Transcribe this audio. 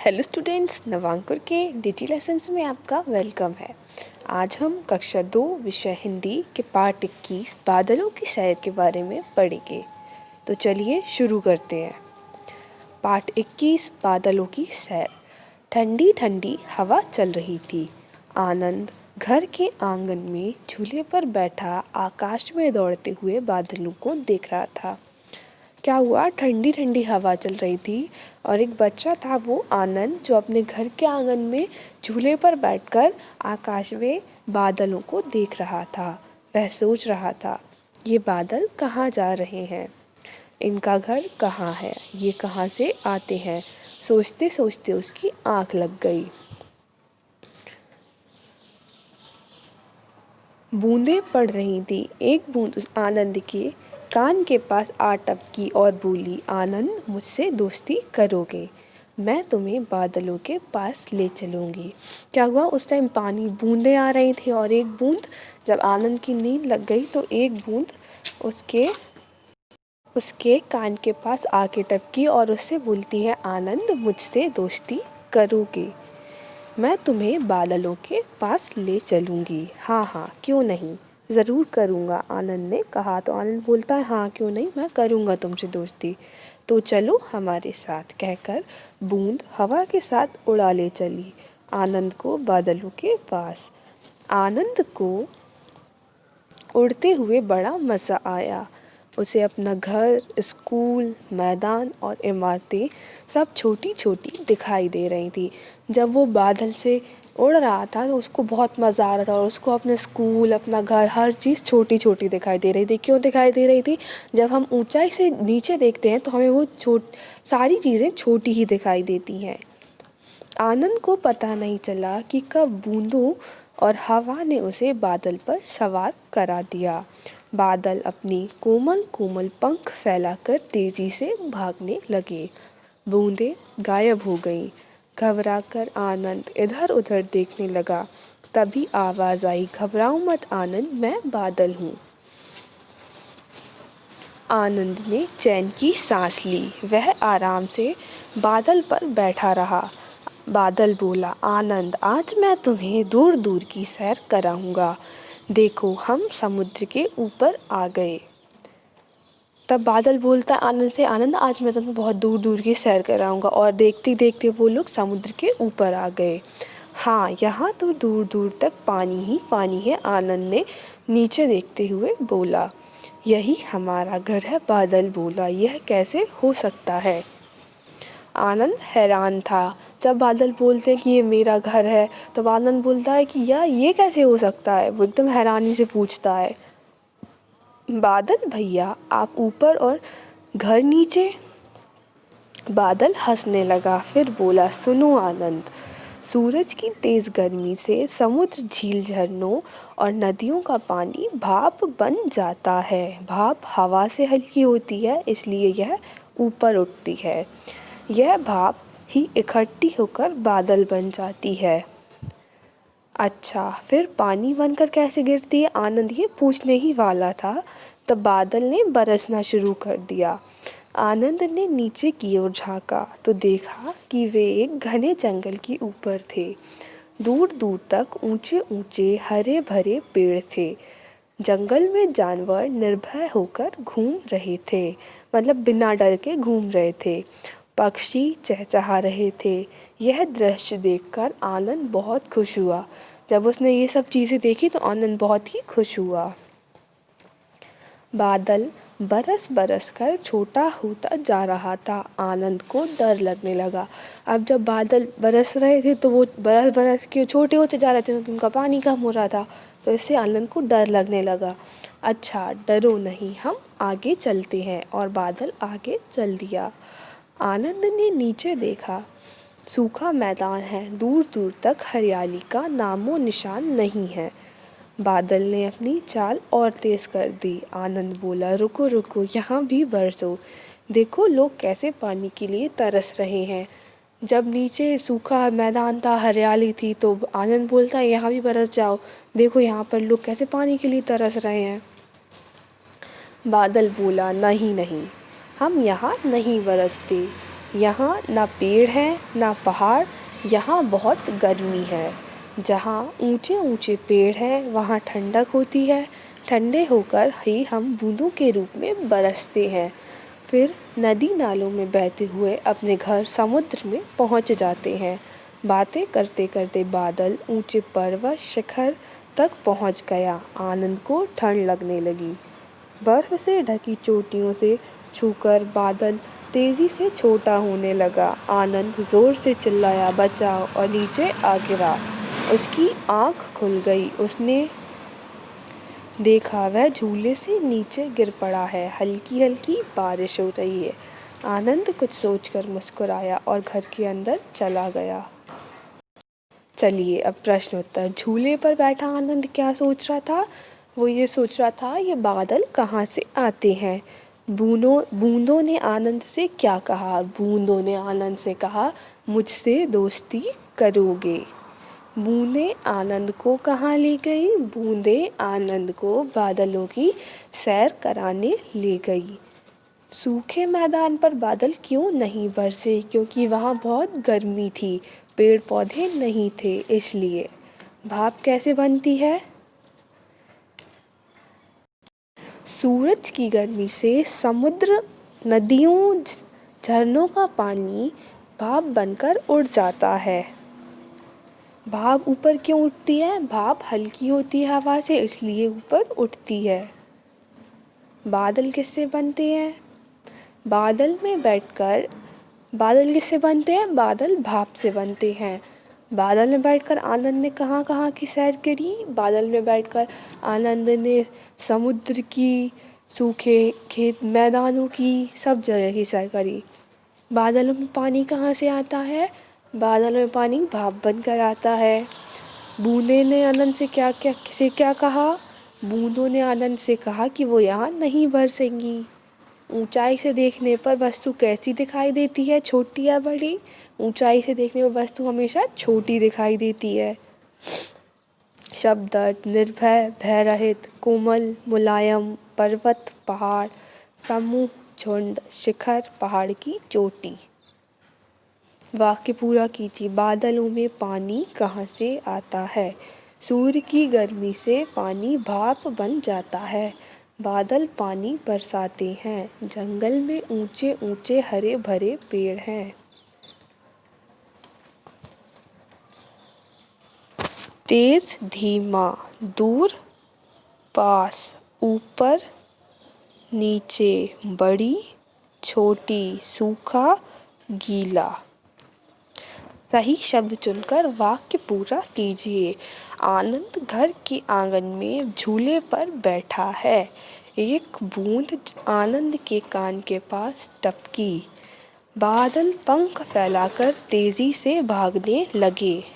Hello students, नवांकुर के डिजी lessons में आपका वेलकम है। आज हम कक्षा 2 विषय हिंदी के पाठ 21 बादलों की सैर के बारे में पढ़ेंगे। तो चलिए शुरू करते हैं। पाठ 21 बादलों की सैर। ठंडी ठंडी हवा चल रही थी। आनंद घर के आंगन में झूले पर बैठा आकाश में दौड़ते हुए बादलों को देख रहा था। क्या हुआ, ठंडी ठंडी हवा चल रही थी और एक बच्चा था वो आनंद, जो अपने घर के आंगन में झूले पर बैठकर आकाश में बादलों को देख रहा था। वह सोच रहा था, ये बादल कहाँ जा रहे हैं, इनका घर कहाँ है, ये कहाँ से आते हैं। सोचते सोचते उसकी आँख लग गई। बूंदें पड़ रही थी। एक बूंद उस आनंद के कान के पास आ टपकी और बोली, आनंद, मुझसे दोस्ती करोगे? मैं तुम्हें बादलों के पास ले चलूँगी। क्या हुआ, उस टाइम पानी बूंदें आ रही थी और एक बूंद, जब आनंद की नींद लग गई तो एक बूंद उसके कान के पास आके टपकी और उससे बोलती है, आनंद, मुझसे दोस्ती करोगे? मैं तुम्हें बादलों के पास ले चलूँगी। हाँ हाँ, क्यों नहीं, ज़रूर करूँगा, आनंद ने कहा। तो आनंद बोलता है, हाँ क्यों नहीं, मैं करूँगा तुमसे दोस्ती, तो चलो हमारे साथ, कहकर बूंद हवा के साथ उड़ा ले चली आनंद को बादलों के पास। आनंद को उड़ते हुए बड़ा मज़ा आया। उसे अपना घर, स्कूल, मैदान और इमारतें सब छोटी छोटी दिखाई दे रही थी। जब वो बादल से उड़ रहा था तो उसको बहुत मज़ा आ रहा था और उसको अपने स्कूल, अपना घर, हर चीज़ छोटी छोटी दिखाई दे रही थी। क्यों दिखाई दे रही थी? जब हम ऊंचाई से नीचे देखते हैं तो हमें वो सारी चीज़ें छोटी ही दिखाई देती हैं। आनंद को पता नहीं चला कि कब बूंदों और हवा ने उसे बादल पर सवार करा दिया। बादल अपनी कोमल कोमल पंख फैलाकर तेजी से भागने लगे। बूंदें गायब हो गईं। घबराकर आनंद इधर उधर देखने लगा। तभी आवाज़ आई, घबराओ मत आनंद, मैं बादल हूँ। आनंद ने चैन की सांस ली। वह आराम से बादल पर बैठा रहा। बादल बोला, आनंद, आज मैं तुम्हें दूर दूर की सैर कराऊंगा। देखो, हम समुद्र के ऊपर आ गए। तब बादल बोलता आनंद से, आनंद, आज मैं तुम्हें बहुत दूर दूर की सैर कराऊंगा। और देखते देखते वो लोग समुद्र के ऊपर आ गए। हाँ, यहाँ तो दूर दूर तक पानी ही पानी है, आनंद ने नीचे देखते हुए बोला। यही हमारा घर है, बादल बोला। यह कैसे हो सकता है? आनंद हैरान था। जब बादल बोलते हैं कि ये मेरा घर है, तो आनंद बोलता है कि यार, ये कैसे हो सकता है? वो एकदम हैरानी से पूछता है, बादल भैया, आप ऊपर और घर नीचे? बादल हंसने लगा, फिर बोला, सुनो आनंद, सूरज की तेज़ गर्मी से समुद्र, झील, झरनों और नदियों का पानी भाप बन जाता है। भाप हवा से हल्की होती है, इसलिए यह ऊपर उठती है। यह भाप ही इकट्ठी होकर बादल बन जाती है। अच्छा, फिर पानी बनकर कैसे गिरती है? आनंद ये पूछने ही वाला था, तब बादल ने बरसना शुरू कर दिया। आनंद ने नीचे की ओर झाँका तो देखा कि वे एक घने जंगल के ऊपर थे। दूर दूर तक ऊंचे ऊंचे हरे भरे पेड़ थे। जंगल में जानवर निर्भय होकर घूम रहे थे, मतलब बिना डर के घूम रहे थे। पक्षी चहचहा रहे थे। यह दृश्य देखकर आनंद बहुत खुश हुआ। जब उसने ये सब चीज़ें देखी तो आनंद बहुत ही खुश हुआ। बादल बरस बरस कर छोटा होता जा रहा था। आनंद को डर लगने लगा। अब जब बादल बरस रहे थे तो वो बरस बरस के छोटे होते जा रहे थे क्योंकि उनका पानी कम हो रहा था, तो इससे आनंद को डर लगने लगा। अच्छा, डरो नहीं, हम आगे चलते हैं। और बादल आगे चल दिया। आनंद ने नीचे देखा। सूखा मैदान है, दूर दूर तक हरियाली का नामो निशान नहीं है। बादल ने अपनी चाल और तेज़ कर दी। आनंद बोला, रुको रुको, यहाँ भी बरसो। देखो, लोग कैसे पानी के लिए तरस रहे हैं। जब नीचे सूखा मैदान था, हरियाली थी, तो आनंद बोलता है, यहाँ भी बरस जाओ। देखो, यहाँ पर लोग कैसे पानी के लिए तरस रहे हैं। बादल बोला, नहीं नहीं, हम यहाँ नहीं बरसते। यहाँ ना पेड़ हैं ना पहाड़, यहाँ बहुत गर्मी है। जहाँ ऊंचे ऊंचे पेड़ हैं वहाँ ठंडक होती है, ठंडे होकर ही हम बूंदों के रूप में बरसते हैं। फिर नदी नालों में बहते हुए अपने घर समुद्र में पहुँच जाते हैं। बातें करते करते बादल ऊंचे पर्वत शिखर तक पहुँच गया। आनंद को ठंड लगने लगी। बर्फ से ढकी चोटियों से छूकर बादल तेजी से छोटा होने लगा। आनंद जोर से चिल्लाया, बचाओ, और नीचे आ गिरा। उसकी आंख खुल गई। उसने देखा वह झूले से नीचे गिर पड़ा है। हल्की हल्की बारिश हो रही है। आनंद कुछ सोचकर मुस्कुराया और घर के अंदर चला गया। चलिए अब प्रश्न उत्तर। झूले पर बैठा आनंद क्या सोच रहा था? वो ये सोच रहा था, ये बादल कहाँ से आते हैं। बूंदों ने आनंद से क्या कहा? बूंदों ने आनंद से कहा, मुझसे दोस्ती करोगे। बूंदें आनंद को कहाँ ले गई? बूंदें आनंद को बादलों की सैर कराने ले गई। सूखे मैदान पर बादल क्यों नहीं बरसे? क्योंकि वहाँ बहुत गर्मी थी, पेड़ पौधे नहीं थे, इसलिए। भाप कैसे बनती है? सूरज की गर्मी से समुद्र, नदियों, झरनों का पानी भाप बनकर उड़ जाता है। भाप ऊपर क्यों उठती है? भाप हल्की होती है हवा से, इसलिए ऊपर उठती है। बादल किससे बनते हैं? बादल किससे बनते हैं? बादल भाप से बनते हैं। बादल में बैठकर आनंद ने कहाँ कहाँ की सैर करी? बादल में बैठकर आनंद ने समुद्र की, सूखे खेत मैदानों की, सब जगह की सैर करी। बादलों में पानी कहाँ से आता है? बादलों में पानी भाप बनकर आता है। बूंदे ने आनंद से क्या कहा? बूंदों ने आनंद से कहा कि वो यहाँ नहीं बरसेंगी। ऊंचाई से देखने पर वस्तु कैसी दिखाई देती है, छोटी या बड़ी? ऊंचाई से देखने पर वस्तु हमेशा छोटी दिखाई देती है। शब्द अर्थ: निर्भय, भयरहित, कोमल, मुलायम, पर्वत, पहाड़, समूह, झुंड, शिखर, पहाड़ की चोटी। वाक्य पूरा कीजिए। बादलों में पानी कहाँ से आता है? सूर्य की गर्मी से पानी भाप बन जाता है। बादल पानी बरसाते हैं। जंगल में ऊंचे ऊंचे हरे भरे पेड़ हैं। तेज, धीमा, दूर, पास, ऊपर, नीचे, बड़ी, छोटी, सूखा, गीला। सही शब्द चुनकर वाक्य पूरा कीजिए। आनंद घर के आंगन में झूले पर बैठा है। एक बूंद आनंद के कान के पास टपकी। बादल पंख फैलाकर तेजी से भागने लगे।